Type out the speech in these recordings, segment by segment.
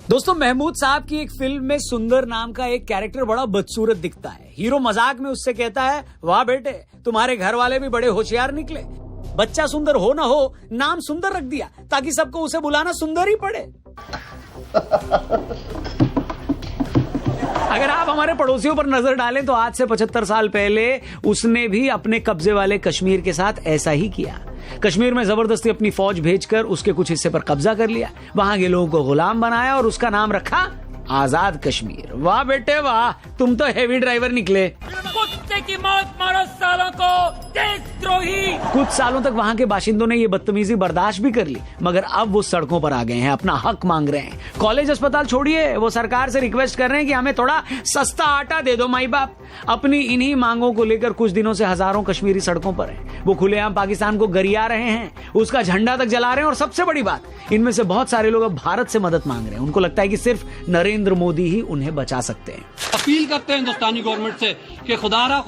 दोस्तों, महमूद साहब की एक फिल्म में सुंदर नाम का एक कैरेक्टर बड़ा बदसूरत दिखता है। हीरो मजाक में उससे कहता है, वाह बेटे तुम्हारे घर वाले भी बड़े होशियार निकले। बच्चा सुंदर हो ना हो, नाम सुंदर रख दिया ताकि सबको उसे बुलाना सुंदर ही पड़े। अगर आप हमारे पड़ोसियों पर नजर डालें तो आज से 75 साल पहले उसने भी अपने कब्जे वाले कश्मीर के साथ ऐसा ही किया। कश्मीर में जबरदस्ती अपनी फौज भेजकर उसके कुछ हिस्से पर कब्जा कर लिया, वहां के लोगों को गुलाम बनाया और उसका नाम रखा आजाद कश्मीर। वाह बेटे वाह, तुम तो हेवी ड्राइवर निकले। कुत्ते की मौत मारो सालों को, देशद्रोही। कुछ सालों तक वहां के बाशिंदों ने ये बदतमीजी बर्दाश्त भी कर ली, मगर अब वो सड़कों पर आ गए हैं, अपना हक मांग रहे हैं। कॉलेज अस्पताल छोड़िए, वो सरकार से रिक्वेस्ट कर रहे हैं कि हमें थोड़ा सस्ता आटा दे दो माई बाप। अपनी इन्हीं मांगों को लेकर कुछ दिनों से हजारों कश्मीरी सड़कों पर हैं। वो खुलेआम पाकिस्तान को गरिया रहे हैं, उसका झंडा तक जला रहे हैं और सबसे बड़ी बात, इनमें से बहुत सारे लोग अब भारत से मदद मांग रहे हैं। उनको लगता है कि सिर्फ नरेंद्र मोदी ही उन्हें बचा सकते हैं। अपील करते हैं हिंदुस्तानी गवर्नमेंट से कि खुदारा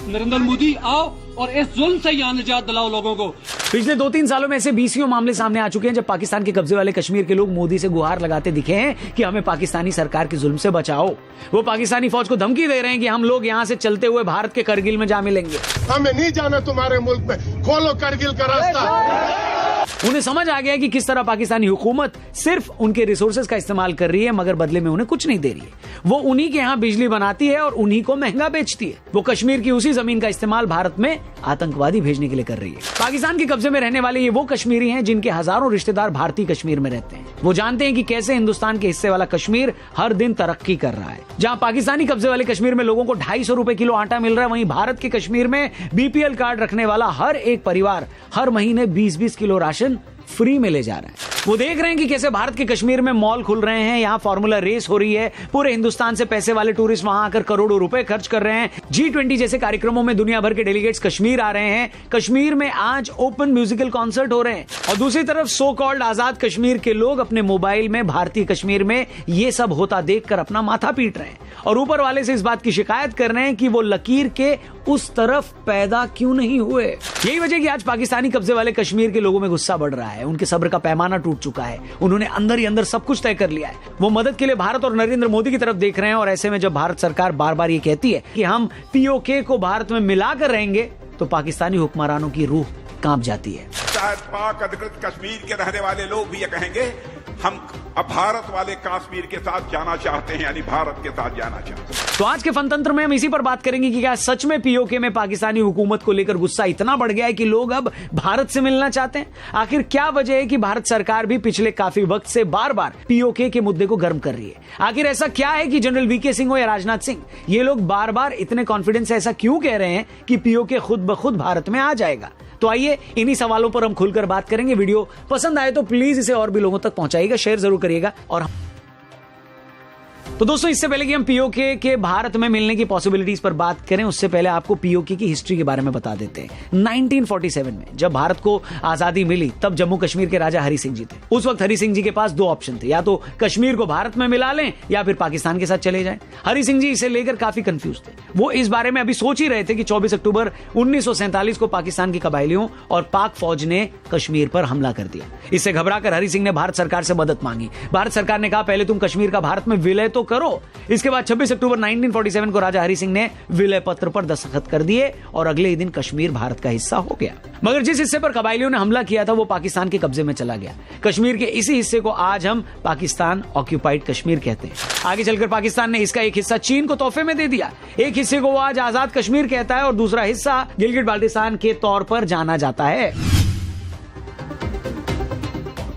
नरेंद्र मोदी आओ और इस जुल्म से यहाँ निजात दिलाओ लोगों को। पिछले 2-3 सालों में ऐसे 20 मामले सामने आ चुके हैं जब पाकिस्तान के कब्जे वाले कश्मीर के लोग मोदी से गुहार लगाते दिखे हैं कि हमें पाकिस्तानी सरकार के जुल्म से बचाओ। वो पाकिस्तानी फौज को धमकी दे रहे हैं कि हम लोग यहाँ से चलते हुए भारत के करगिल में जा मिलेंगे। हमें नहीं जाना तुम्हारे मुल्क में, खोलो करगिल का रास्ता। उन्हें समझ आ गया कि किस तरह पाकिस्तानी हुकूमत सिर्फ उनके रिसोर्सेज का इस्तेमाल कर रही है, मगर बदले में उन्हें कुछ नहीं दे रही है। वो उन्हीं के यहाँ बिजली बनाती है और उन्हीं को महंगा बेचती है। वो कश्मीर की उसी जमीन का इस्तेमाल भारत में आतंकवादी भेजने के लिए कर रही है। पाकिस्तान के कब्जे में रहने वाले ये वो कश्मीरी हैं जिनके हजारों रिश्तेदार भारतीय कश्मीर में रहते हैं। वो जानते हैं कि कैसे हिंदुस्तान के हिस्से वाला कश्मीर हर दिन तरक्की कर रहा है। जहां पाकिस्तानी कब्जे वाले कश्मीर में लोगों को 250 रुपए किलो आटा मिल रहा है, वहीं भारत के कश्मीर में बीपीएल कार्ड रखने वाला हर एक परिवार हर महीने 20-20 किलो राशन फ्री में ले जा रहा है। वो देख रहे हैं कि कैसे भारत के कश्मीर में मॉल खुल रहे हैं, यहाँ फार्मूला रेस हो रही है, पूरे हिंदुस्तान से पैसे वाले टूरिस्ट वहां आकर करोड़ों रुपए खर्च कर रहे हैं। G20 जैसे कार्यक्रमों में दुनिया भर के डेलीगेट्स कश्मीर आ रहे हैं। कश्मीर में आज ओपन म्यूजिकल कॉन्सर्ट हो रहे हैं और दूसरी तरफ सो कॉल्ड आजाद कश्मीर के लोग अपने मोबाइल में भारतीय कश्मीर में ये सब होता देखकर अपना माथा पीट रहे हैं और ऊपर वाले से इस बात की शिकायत कर रहे हैं कि वो लकीर के उस तरफ पैदा क्यों नहीं हुए। यही वजह कि आज पाकिस्तानी कब्जे वाले कश्मीर के लोगों में गुस्सा बढ़ रहा है। उनके सब्र का पैमाना टूट चुका है। उन्होंने अंदर ही अंदर सब कुछ तय कर लिया है। वो मदद के लिए भारत और नरेंद्र मोदी की तरफ देख रहे हैं और ऐसे में जब भारत सरकार बार बार ये कहती है कि हम पीओके को भारत में मिलाकर रहेंगे, तो पाकिस्तानी हुक्मरानों की रूह कांप जाती है। शायद पाक अधिकृत कश्मीर के रहने वाले लोग भी ये कहेंगे, हम अब भारत वाले कश्मीर के साथ जाना चाहते हैं, यानी भारत के साथ जाना चाहते हैं। तो आज के फनतंत्र में हम इसी पर बात करेंगे कि क्या सच में पीओके में पाकिस्तानी हुकूमत को लेकर गुस्सा इतना बढ़ गया है कि लोग अब भारत से मिलना चाहते हैं। आखिर क्या वजह है कि भारत सरकार भी पिछले काफी वक्त से बार बार पीओके के मुद्दे को गर्म कर रही है। आखिर ऐसा क्या है कि जनरल वीके सिंह हो या राजनाथ सिंह, ये लोग बार बार इतने कॉन्फिडेंस से ऐसा क्यों कह रहे हैं कि पीओके खुद ब खुद भारत में आ जाएगा। तो आइए इन्हीं सवालों पर हम खुलकर बात करेंगे। वीडियो पसंद आए तो प्लीज इसे और भी लोगों तक पहुंचाइएगा, शेयर जरूर करिएगा। और तो दोस्तों, इससे पहले कि हम पीओके के भारत में मिलने की पॉसिबिलिटीज पर बात करें, उससे पहले आपको पीओके की हिस्ट्री के बारे में बता देते हैं। 1947 में जब भारत को आजादी मिली, तब जम्मू कश्मीर के राजा हरि सिंह जी थे। उस वक्त हरि सिंह जी के पास 2 ऑप्शन थे, या तो कश्मीर को भारत में मिला लें या फिर पाकिस्तान के साथ चले जाएं। हरि सिंह जी इसे लेकर काफी कंफ्यूज थे। वो इस बारे में अभी सोच ही रहे थे कि 24 अक्टूबर 1947 को पाकिस्तान के कबायलियों और पाक फौज ने कश्मीर पर हमला कर दिया। इससे घबराकर हरि सिंह ने भारत सरकार से मदद मांगी। भारत सरकार ने कहा, पहले तुम कश्मीर का भारत में विलय तो करो। इसके बाद 26 अक्टूबर 1947 को राजा हरि सिंह ने विलय पत्र पर दस्तखत कर दिए और अगले ही दिन कश्मीर भारत का हिस्सा हो गया। मगर जिस हिस्से पर कबायलियों ने हमला किया था वो पाकिस्तान के कब्जे में चला गया। कश्मीर के इसी हिस्से को आज हम पाकिस्तान ऑक्यूपाइड कश्मीर कहते हैं। आगे चलकर पाकिस्तान ने इसका एक हिस्सा चीन को तोहफे में दे दिया। एक हिस्से को वो आज आजाद कश्मीर कहता है और दूसरा हिस्सा गिलगिट बाल्टिस्तान के तौर पर जाना जाता है।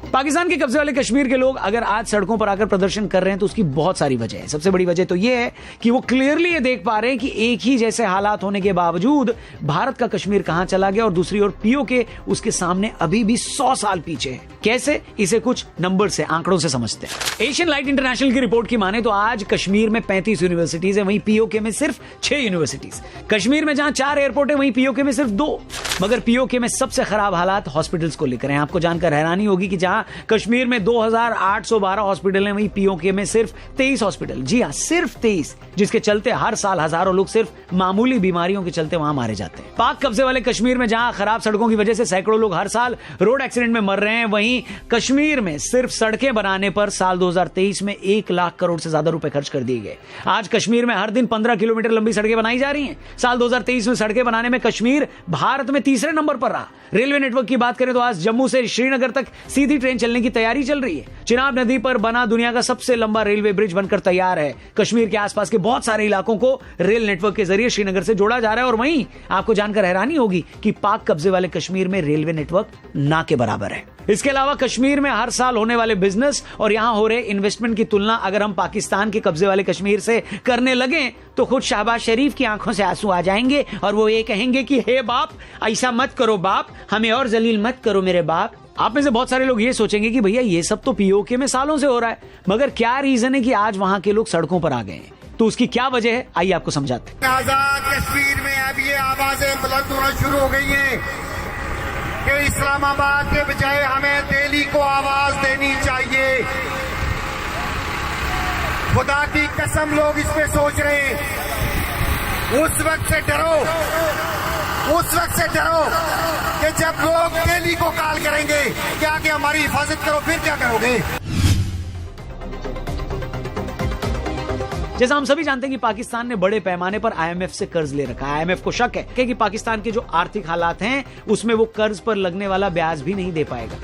पाकिस्तान के कब्जे वाले कश्मीर के लोग अगर आज सड़कों पर आकर प्रदर्शन कर रहे हैं तो उसकी बहुत सारी वजह है। सबसे बड़ी वजह तो यह है कि वो क्लियरली ये देख पा रहे हैं कि एक ही जैसे हालात होने के बावजूद भारत का कश्मीर कहां चला गया और दूसरी ओर पीओके उसके सामने अभी भी 100 साल पीछे है। कैसे, इसे कुछ नंबर से, आंकड़ों से समझते हैं। एशियन लाइट इंटरनेशनल की रिपोर्ट की माने तो आज कश्मीर में 35 यूनिवर्सिटीज है, वहीं पीओके में सिर्फ 6 यूनिवर्सिटीज। कश्मीर में जहां 4 एयरपोर्ट है, वहीं पीओके में सिर्फ 2। मगर पीओके में सबसे खराब हालात हॉस्पिटल्स को लेकर हैं। आपको जानकर हैरानी होगी कि जहां कश्मीर में 2812 हॉस्पिटल हैं, वहीं पीओके में सिर्फ 23 हॉस्पिटल। जी हां, सिर्फ 23, जिसके चलते हर साल हजारों लोग सिर्फ मामूली बीमारियों के चलते वहां मारे जाते हैं। पाक कब्जे वाले कश्मीर में जहां खराब सड़कों की वजह से सैकड़ों लोग हर साल रोड एक्सीडेंट में मर रहे हैं, वहीं कश्मीर में सिर्फ सड़कें बनाने पर साल 2023 में 1 लाख करोड़ से ज्यादा रुपए खर्च कर दिए गए। आज कश्मीर में हर दिन 15 किलोमीटर लंबी सड़कें बनाई जा रही हैं। साल 2023 में सड़कें बनाने में कश्मीर भारत में तीसरे नंबर पर रहा। रेलवे नेटवर्क की बात करें तो आज जम्मू से श्रीनगर तक सीधी ट्रेन चलने की तैयारी चल रही है। चिनाब नदी पर बना दुनिया का सबसे लंबा रेलवे ब्रिज बनकर तैयार है। कश्मीर के आसपास के बहुत सारे इलाकों को रेल नेटवर्क के जरिए श्रीनगर से जोड़ा जा रहा है। और वहीं आपको जानकर हैरानी होगी कि पाक कब्जे वाले कश्मीर में रेलवे नेटवर्क ना के बराबर है। इसके अलावा कश्मीर में हर साल होने वाले बिजनेस और यहां हो रहे इन्वेस्टमेंट की तुलना अगर हम पाकिस्तान के कब्जे वाले कश्मीर से करने लगे तो खुद शहबाज शरीफ की आंखों से आंसू आ जाएंगे और वो ये कहेंगे कि हे बाप, ऐसा मत करो बाप, हमें और जलील मत करो मेरे बाप। आप में से बहुत सारे लोग ये सोचेंगे कि भैया ये सब तो पीओके में सालों से हो रहा है, मगर क्या रीजन है कि आज वहां के लोग सड़कों पर आ गए हैं? तो उसकी क्या वजह है, आइए आपको समझाते हैं। आजाद कश्मीर में अब ये आवाजें बुलंद होना शुरू हो गई हैं कि इस्लामाबाद के बजाय हमें दिल्ली को आवाज देनी चाहिए। खुदा की कसम लोग इस पे सोच रहे हैं। उस वक्त से डरो कि जब लोग दिल्ली को कॉल करेंगे क्या कि हमारी हिफाजत करो, फिर क्या करोगे? जैसा हम सभी जानते हैं कि पाकिस्तान ने बड़े पैमाने पर आईएमएफ से कर्ज ले रखा है। आईएमएफ को शक है कि पाकिस्तान के जो आर्थिक हालात हैं उसमें वो कर्ज पर लगने वाला ब्याज भी नहीं दे पाएगा।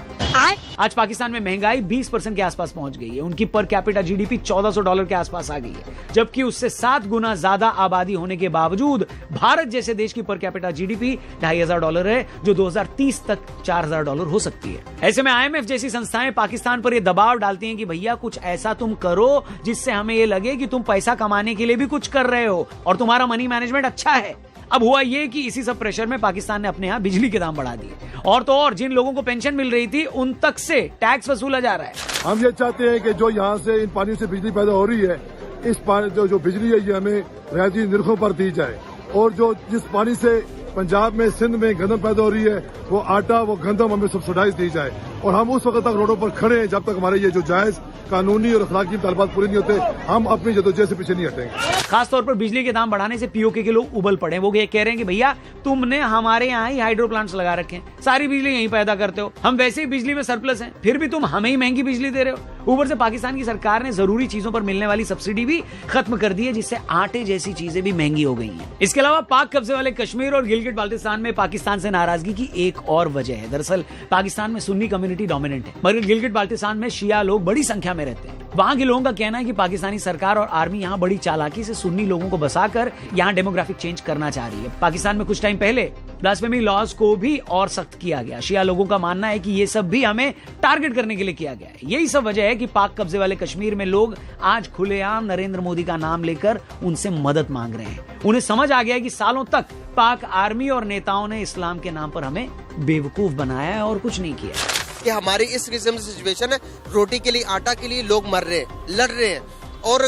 आज पाकिस्तान में महंगाई 20% के आसपास पहुंच गई है। उनकी पर कैपिटा जीडीपी $1400 के आसपास आ गई है, जबकि उससे 7 गुना ज्यादा आबादी होने के बावजूद भारत जैसे देश की पर कैपिटा जीडीपी $2500 है, जो 2030 तक $4000 हो सकती है। ऐसे में आईएमएफ जैसी संस्थाएं पाकिस्तान पर यह दबाव डालती हैं कि भैया कुछ ऐसा तुम करो जिससे हमें ये लगे कि तुम पैसा कमाने के लिए भी कुछ कर रहे हो और तुम्हारा मनी मैनेजमेंट अच्छा है। अब हुआ ये कि इसी सब प्रेशर में पाकिस्तान ने अपने यहां बिजली के दाम बढ़ा दिए और तो और जिन लोगों को पेंशन मिल रही थी उन तक से टैक्स वसूला जा रहा है। हम ये चाहते हैं कि जो यहाँ से इन पानी से बिजली पैदा हो रही है, इस पानी जो बिजली है ये हमें रियायती निर्खों पर दी जाए। और जो जिस पानी से पंजाब में, सिंध में गंदम पैदा हो रही है, वो आटा, वो गंदम हमें सब्सिडाइज दी जाए। और हम उस वक्त तक रोडों पर खड़े हैं जब तक हमारे ये जो जायज कानूनी और अखलाकी तलबात पूरी नहीं होते, हम अपनी जदोजहद से पीछे नहीं हटेंगे। खासतौर पर बिजली के दाम बढ़ाने से पीओके के लोग उबल पड़े। वो ये कह रहे हैं कि भैया तुमने हमारे यहाँ ही हाइड्रो प्लांट्स लगा रखे हैं, सारी बिजली यहीं पैदा करते हो, हम वैसे ही बिजली में सरप्लस हैं, फिर भी तुम हमें ही महंगी बिजली दे रहे हो। ऊपर से पाकिस्तान की सरकार ने जरूरी चीजों पर मिलने वाली सब्सिडी भी खत्म कर दी है, जिससे आटे जैसी चीजें भी महंगी हो गई हैं। इसके अलावा पाक कब्जे वाले कश्मीर और गिलगिट बाल्टिस्तान में पाकिस्तान से नाराजगी की एक और वजह है। दरअसल पाकिस्तान में सुन्नी कम्युनिटी डोमिनेंट है, मगर गिलगिट बाल्टिस्तान में शिया लोग बड़ी संख्या में रहते हैं। वहां के लोगों का कहना है कि पाकिस्तानी सरकार और आर्मी यहां बड़ी चालाकी से सुन्नी लोगों को बसाकर यहां डेमोग्राफिक चेंज करना चाह रही है। पाकिस्तान में कुछ टाइम पहले ब्लास्फेमी लॉज को भी और सख्त किया गया। शिया लोगों का मानना है कि ये सब भी हमें टारगेट करने के लिए किया गया है। यही सब वजह है कि पाक कब्जे वाले कश्मीर में लोग आज खुलेआम नरेंद्र मोदी का नाम लेकर उनसे मदद मांग रहे हैं। उन्हें समझ आ गया है कि सालों तक पाक आर्मी और नेताओं ने इस्लाम के नाम पर हमें बेवकूफ बनाया है और कुछ नहीं किया। कि हमारी इस किस्म की सिचुएशन है, रोटी के लिए, आटा के लिए लोग मर रहे हैं, लड़ रहे हैं, और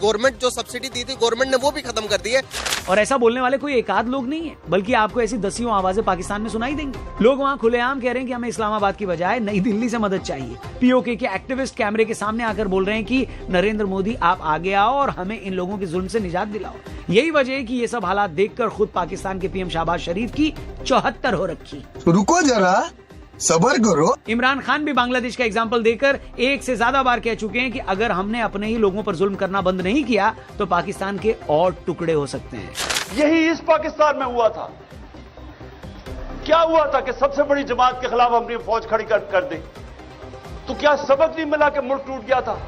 गवर्नमेंट जो सब्सिडी दी थी गवर्नमेंट ने वो भी खत्म कर दी है। और ऐसा बोलने वाले कोई एक आध लोग नहीं है, बल्कि आपको ऐसी दसियों आवाजें पाकिस्तान में सुनाई देंगी। लोग वहां खुलेआम कह रहे हैं कि हमें इस्लामाबाद की बजाय नई दिल्ली से मदद चाहिए। पीओके के एक्टिविस्ट कैमरे के सामने आकर बोल रहे हैं कि नरेंद्र मोदी आप आगे आओ और हमें इन लोगों के जुल्म से निजात दिलाओ। यही वजह है कि ये सब हालात देखकर खुद पाकिस्तान के पीएम शहबाज शरीफ की 74 हो रखी। रुको जरा, सबर करो। इमरान खान भी बांग्लादेश का एग्जाम्पल देकर एक से ज्यादा बार कह चुके हैं कि अगर हमने अपने ही लोगों पर जुल्म करना बंद नहीं किया तो पाकिस्तान के और टुकड़े हो सकते हैं। यही इस पाकिस्तान में हुआ था। क्या हुआ था कि सबसे बड़ी जमात के खिलाफ हमने फौज खड़ी कर दी, तो क्या सबक नहीं मिला कि मुल्क टूट गया था।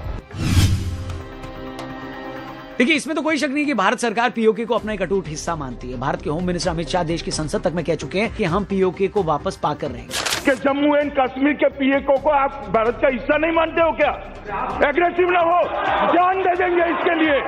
देखिए, इसमें तो कोई शक नहीं कि भारत सरकार पीओके को अपना एक अटूट हिस्सा मानती है। भारत के होम मिनिस्टर अमित शाह देश की संसद तक में कह चुके हैं कि हम पीओके को वापस पाकर रहेंगे। कि जम्मू एंड कश्मीर के पीओके को आप भारत का हिस्सा नहीं मानते हो क्या? एग्रेसिव ना हो, जान दे देंगे इसके लिए।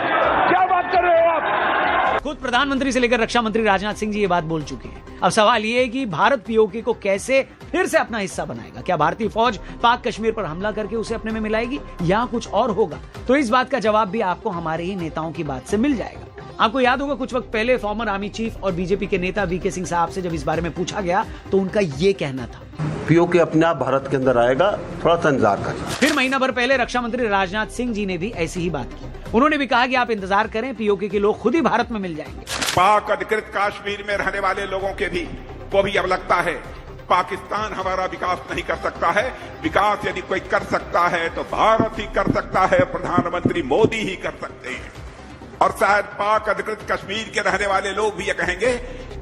क्या बात कर रहे हो आप? खुद प्रधानमंत्री से लेकर रक्षा मंत्री राजनाथ सिंह जी ये बात बोल चुके हैं। अब सवाल ये है कि भारत पीओके को कैसे फिर से अपना हिस्सा बनाएगा। क्या भारतीय फौज पाक कश्मीर पर हमला करके उसे अपने में मिलाएगी या कुछ और होगा? तो इस बात का जवाब भी आपको हमारे ही नेताओं की बात से मिल जाएगा। आपको याद होगा कुछ वक्त पहले फॉर्मर आर्मी चीफ और बीजेपी के नेता वीके सिंह साहब से जब इस बारे में पूछा गया तो उनका ये कहना था, पीओके अपने आप भारत के अंदर आएगा, थोड़ा सा इंतजार करें। फिर महीना भर पहले रक्षा मंत्री राजनाथ सिंह जी ने भी ऐसी ही बात की। उन्होंने भी कहा कि आप इंतजार करें, पीओके के लोग खुद ही भारत में मिल जाएंगे। पाक अधिकृत कश्मीर में रहने वाले लोगों के भी को भी अब लगता है पाकिस्तान हमारा विकास नहीं कर सकता है। विकास यदि कोई कर सकता है तो भारत ही कर सकता है, प्रधानमंत्री मोदी ही कर सकते हैं। और शायद पाक अधिकृत कश्मीर के रहने वाले लोग भी ये कहेंगे,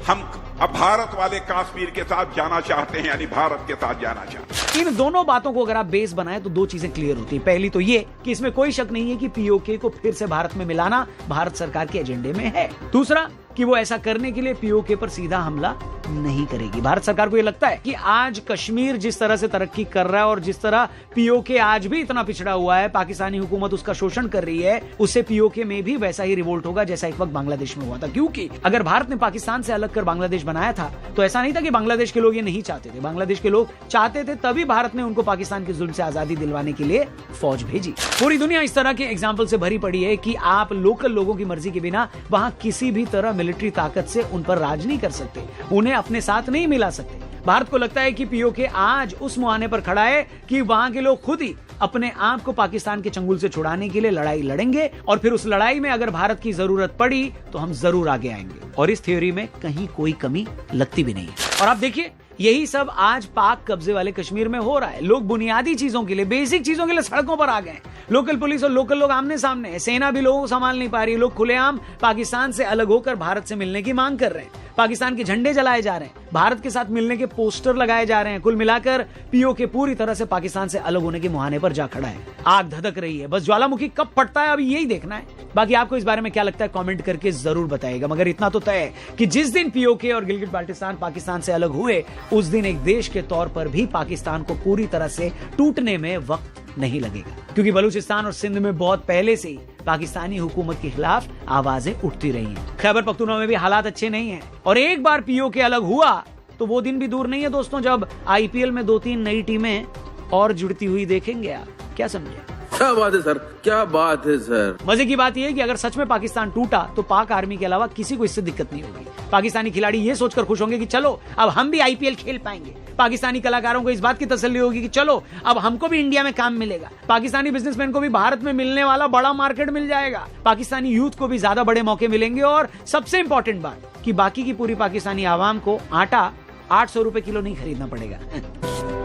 हम अब भारत वाले कश्मीर के साथ जाना चाहते हैं, यानी भारत के साथ जाना चाहते हैं। इन दोनों बातों को अगर आप बेस बनाए तो दो चीजें क्लियर होती हैं। पहली तो ये कि इसमें कोई शक नहीं है कि पीओके को फिर से भारत में मिलाना भारत सरकार के एजेंडे में है। दूसरा कि वो ऐसा करने के लिए पीओके पर सीधा हमला नहीं करेगी। भारत सरकार को ये लगता है कि आज कश्मीर जिस तरह से तरक्की कर रहा है और जिस तरह पीओके आज भी इतना पिछड़ा हुआ है, पाकिस्तानी हुकूमत उसका शोषण कर रही है, उससे पीओके में भी वैसा ही रिवोल्ट होगा जैसा एक वक्त बांग्लादेश में हुआ था। क्योंकि अगर भारत ने पाकिस्तान से अलग कर बांग्लादेश बनाया था तो ऐसा नहीं था कि बांग्लादेश के लोग ये नहीं चाहते थे। बांग्लादेश के लोग चाहते थे, तभी भारत ने उनको पाकिस्तान के जुल्म से आजादी दिलवाने के लिए फौज भेजी। पूरी दुनिया इस तरह के एग्जाम्पल से भरी पड़ी है कि आप लोकल लोगों की मर्जी के बिना वहां किसी भी तरह मिलिट्री ताकत से उन पर राज नहीं कर सकते, उन्हें अपने साथ नहीं मिला सकते। भारत को लगता है कि पीओके आज उस मुहाने पर खड़ा है कि वहां के लोग खुद ही अपने आप को पाकिस्तान के चंगुल से छुड़ाने के लिए लड़ाई लड़ेंगे और फिर उस लड़ाई में अगर भारत की जरूरत पड़ी तो हम जरूर आगे आएंगे। और इस थ्योरी में कहीं कोई कमी लगती भी नहीं है। और आप देखिए, यही सब आज पाक कब्जे वाले कश्मीर में हो रहा है। लोग बुनियादी चीजों के लिए, बेसिक चीजों के लिए सड़कों पर आ गए हैं। लोकल पुलिस और लोकल लोग आमने सामने है। सेना भी लोगों को संभाल नहीं पा रही। लोग खुलेआम पाकिस्तान से अलग होकर भारत से मिलने की मांग कर रहे हैं। पाकिस्तान के झंडे जलाए जा रहे हैं, भारत के साथ मिलने के पोस्टर लगाए जा रहे हैं। कुल मिलाकर पीओके पूरी तरह से पाकिस्तान से अलग होने के मुहाने पर जा खड़ा है। आग धधक रही है, बस ज्वालामुखी कब फटता है अभी यही देखना है। बाकी आपको इस बारे में क्या लगता है कमेंट करके जरूर बताइएगा। मगर इतना तो तय है कि जिस दिन पीओके और गिलगिट बाल्टिस्तान पाकिस्तान से अलग हुए उस दिन एक देश के तौर पर भी पाकिस्तान को पूरी तरह से टूटने में वक्त नहीं लगेगा, क्योंकि बलूचिस्तान और सिंध में बहुत पहले से ही पाकिस्तानी हुकूमत के खिलाफ आवाजें उठती रही हैं। खैबर पख्तूनख्वा में भी हालात अच्छे नहीं हैं और एक बार पीओके अलग हुआ तो वो दिन भी दूर नहीं है दोस्तों जब आईपीएल में 2-3 नई टीमें और जुड़ती हुई देखेंगे आप। क्या समझे? क्या बात है सर, क्या बात है सर। मजे की बात यह है कि अगर सच में पाकिस्तान टूटा तो पाक आर्मी के अलावा किसी को इससे दिक्कत नहीं होगी। पाकिस्तानी खिलाड़ी ये सोचकर खुश होंगे कि चलो अब हम भी आईपीएल खेल पाएंगे। पाकिस्तानी कलाकारों को इस बात की तसल्ली होगी कि चलो अब हमको भी इंडिया में काम मिलेगा। पाकिस्तानी बिजनेसमैन को भी भारत में मिलने वाला बड़ा मार्केट मिल जाएगा। पाकिस्तानी यूथ को भी ज्यादा बड़े मौके मिलेंगे। और सबसे इंपॉर्टेंट बात कि बाकी की पूरी पाकिस्तानी आवाम को आटा 800 रुपए किलो नहीं खरीदना पड़ेगा।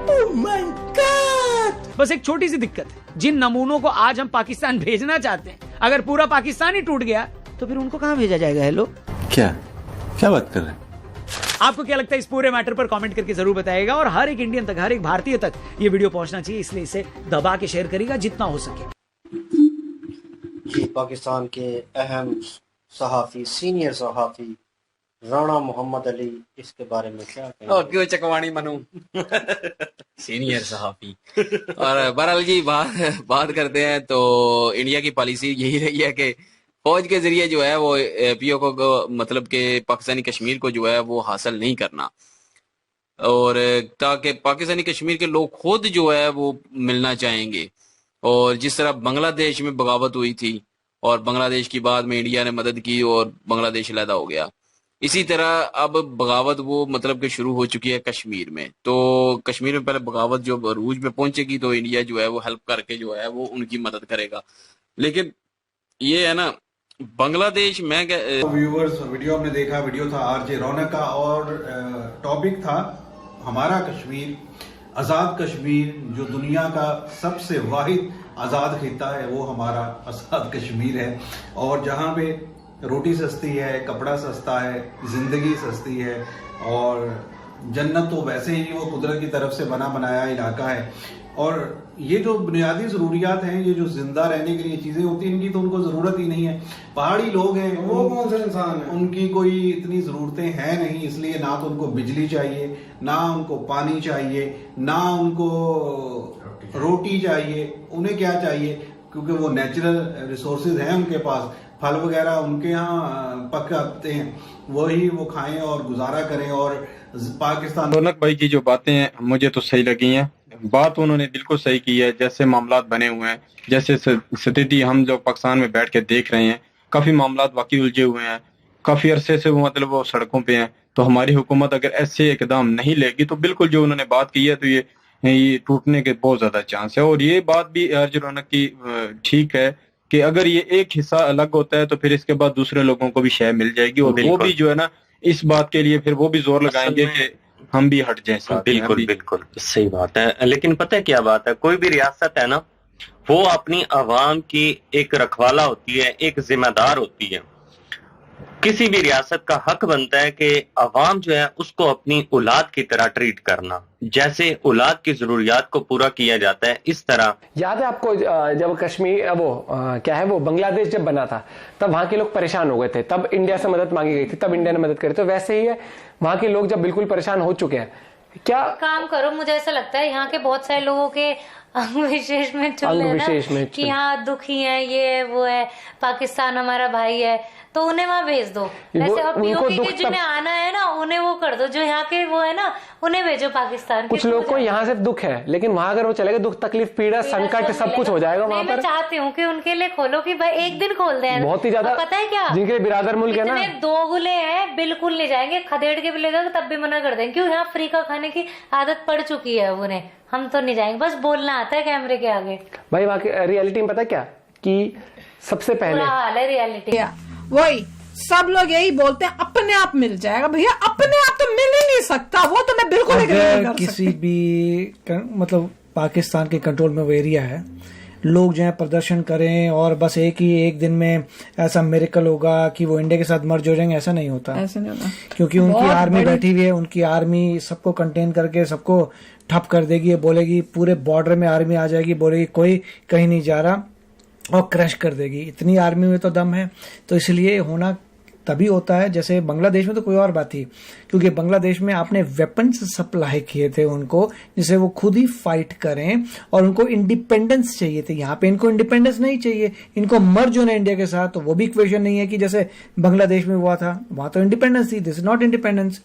Oh my God! बस एक छोटी सी दिक्कत है, जिन नमूनों को आज हम पाकिस्तान भेजना चाहते हैं, अगर पूरा पाकिस्तान ही टूट गया तो फिर उनको कहां भेजा जाएगा? हेलो, क्या बात कर रहे हैं? आपको क्या लगता है इस पूरे मैटर पर कमेंट करके जरूर बताइएगा। और हर एक इंडियन तक, हर एक भारतीय तक ये वीडियो पहुंचना चाहिए, इसलिए इसे दबा के शेयर करिएगा जितना हो सके। जी, पाकिस्तान के अहम सहाफी, सीनियर सहाफी राणा मोहम्मद अली, इसके बारे में क्या कहेंगे? क्यों चकवाणी मनू सीनियर सहाफी। और बहरहाल जी बात करते हैं तो इंडिया की पॉलिसी यही रही है कि फौज के जरिए जो है वो पीओके को मतलब के पाकिस्तानी कश्मीर को जो है वो हासिल नहीं करना, और ताकि पाकिस्तानी कश्मीर के लोग खुद जो है वो मिलना चाहेंगे। और जिस तरह बांग्लादेश में बगावत हुई थी और बांग्लादेश की बाद में इंडिया ने मदद की और बांग्लादेश अलहदा हो गया, इसी तरह अब बगावत वो मतलब कि शुरू हो चुकी है कश्मीर में। तो कश्मीर में पहले बगावत जो अरूज पे पहुंचेगी तो इंडिया जो है वो हेल्प करके जो है वो उनकी मदद करेगा। लेकिन ये है ना, बांग्लादेश में व्यूअर्स, वीडियो हमने देखा, वीडियो था आरजे रौनक का और टॉपिक था हमारा कश्मीर, आज़ाद कश्मीर। जो दुनिया का सबसे वाहिद आज़ाद खिता है वो हमारा आज़ाद कश्मीर है। और जहाँ पे रोटी सस्ती है, कपड़ा सस्ता है, जिंदगी सस्ती है और जन्नत तो वैसे ही वो कुदरत की तरफ से बना बनाया इलाका है। और ये जो बुनियादी ज़रूरियात हैं, ये जो जिंदा रहने के लिए चीज़ें होती हैं, इनकी तो उनको ज़रूरत ही नहीं है। पहाड़ी लोग हैं, वो कौन सा इंसान है, उनकी कोई इतनी ज़रूरतें हैं नहीं, इसलिए ना तो उनको बिजली चाहिए, ना उनको पानी चाहिए, ना उनको रोटी चाहिए। उन्हें क्या चाहिए? क्योंकि वो नेचुरल रिसोर्सेज हैं उनके पास, फल वगैरह उनके यहाँ पकाते हैं, वही वो खाएं और गुजारा करें। और पाकिस्तान रौनक भाई की जो बातें हैं मुझे तो सही लगी हैं। बात उन्होंने बिल्कुल सही की है। जैसे मामलात बने हुए हैं, जैसे स्थिति हम जो पाकिस्तान में बैठ के देख रहे हैं, काफी मामला वाकई उलझे हुए हैं, काफी अरसे से वो मतलब वो सड़कों पे हैं। तो हमारी हुकूमत अगर ऐसे इकदाम नहीं लेगी तो बिल्कुल जो उन्होंने बात की है तो ये टूटने के बहुत ज्यादा चांस है। और ये बात भी आरजे रौनक की ठीक है कि अगर ये एक हिस्सा अलग होता है तो फिर इसके बाद दूसरे लोगों को भी शय मिल जाएगी, और वो भी जो है ना इस बात के लिए फिर वो भी जोर लगाएंगे कि हम भी हट जाएं साथ। बिल्कुल बिल्कुल सही बात है। लेकिन पता है क्या बात है, कोई भी रियासत है ना वो अपनी आवाम की एक रखवाला होती है, एक जिम्मेदार होती है। किसी भी रियासत का हक बनता है कि अवाम जो है उसको अपनी औलाद की तरह ट्रीट करना, जैसे औलाद की जरूरियात को पूरा किया जाता है इस तरह। याद है आपको जब कश्मीर वो बांग्लादेश जब बना था तब वहां के लोग परेशान हो गए थे, तब इंडिया से मदद मांगी गई थी, तब इंडिया ने मदद करी। तो वैसे ही है, वहां के लोग जब बिल्कुल परेशान हो चुके हैं, क्या काम करो, मुझे ऐसा लगता है यहाँ के बहुत सारे लोगों के अंग विशेष में चल रहे हैं ना कि यहाँ दुखी है, ये वो है, पाकिस्तान हमारा भाई है, तो उन्हें वहाँ भेज दो ऐसे। और पीओके के जिन्हें आना है ना उन्हें वो कर दो, जो यहाँ के वो है ना उन्हें भेजो पाकिस्तान। कुछ लोगों को यहाँ से दुख है, लेकिन वहाँ अगर वो चलेगा दुख तकलीफ पीड़ा संकट सब कुछ हो जाएगा वहाँ पर। मैं चाहती हूँ कि उनके लिए खोलो कि भाई एक दिन खोल दें। बहुत ही ज्यादा पता है क्या, जिनके बिरादर मुल्क है ना, दोगुले हैं, बिल्कुल नहीं जाएंगे, खदेड़ के भी लेगा तब भी मना कर देंगे, क्यों यहाँ फ्री का खाने की आदत पड़ चुकी है उन्हें। हम तो नहीं जाएंगे, बस बोलना आता है कैमरे के आगे। भाई वहाँ की रियलिटी में पता क्या कि सबसे पहले हाल है रियलिटी, वही सब लोग यही बोलते हैं अपने आप मिल जाएगा। भैया अपने आप तो मिल ही नहीं सकता, वो तो मैं बिल्कुल अगर किसी भी मतलब पाकिस्तान के कंट्रोल में वो एरिया है, लोग जो है प्रदर्शन करें और बस एक दिन में ऐसा मिरेकल होगा कि वो इंडिया के साथ मर्ज हो जाएंगे, ऐसा नहीं होता। ऐसा नहीं होता क्योंकि उनकी आर्मी बैठी हुई है, उनकी आर्मी सबको कंटेन करके सबको ठप कर देगी, बोलेगी पूरे बॉर्डर में आर्मी आ जाएगी, बोलेगी कोई कहीं नहीं जा रहा और क्रश कर देगी। इतनी आर्मी में तो दम है। तो इसलिए होना तभी होता है, जैसे बांग्लादेश में तो कोई और बात थी, क्योंकि बांग्लादेश में आपने वेपन्स सप्लाई किए थे उनको, जिससे वो खुद ही फाइट करें और उनको इंडिपेंडेंस चाहिए थे। यहाँ पे इनको इंडिपेंडेंस नहीं चाहिए, इनको मर्ज होना इंडिया के साथ। तो वो भी इक्वेशन नहीं है कि जैसे बांग्लादेश में हुआ था, वहां तो इंडिपेंडेंस थी, दिस इज नॉट इंडिपेंडेंस।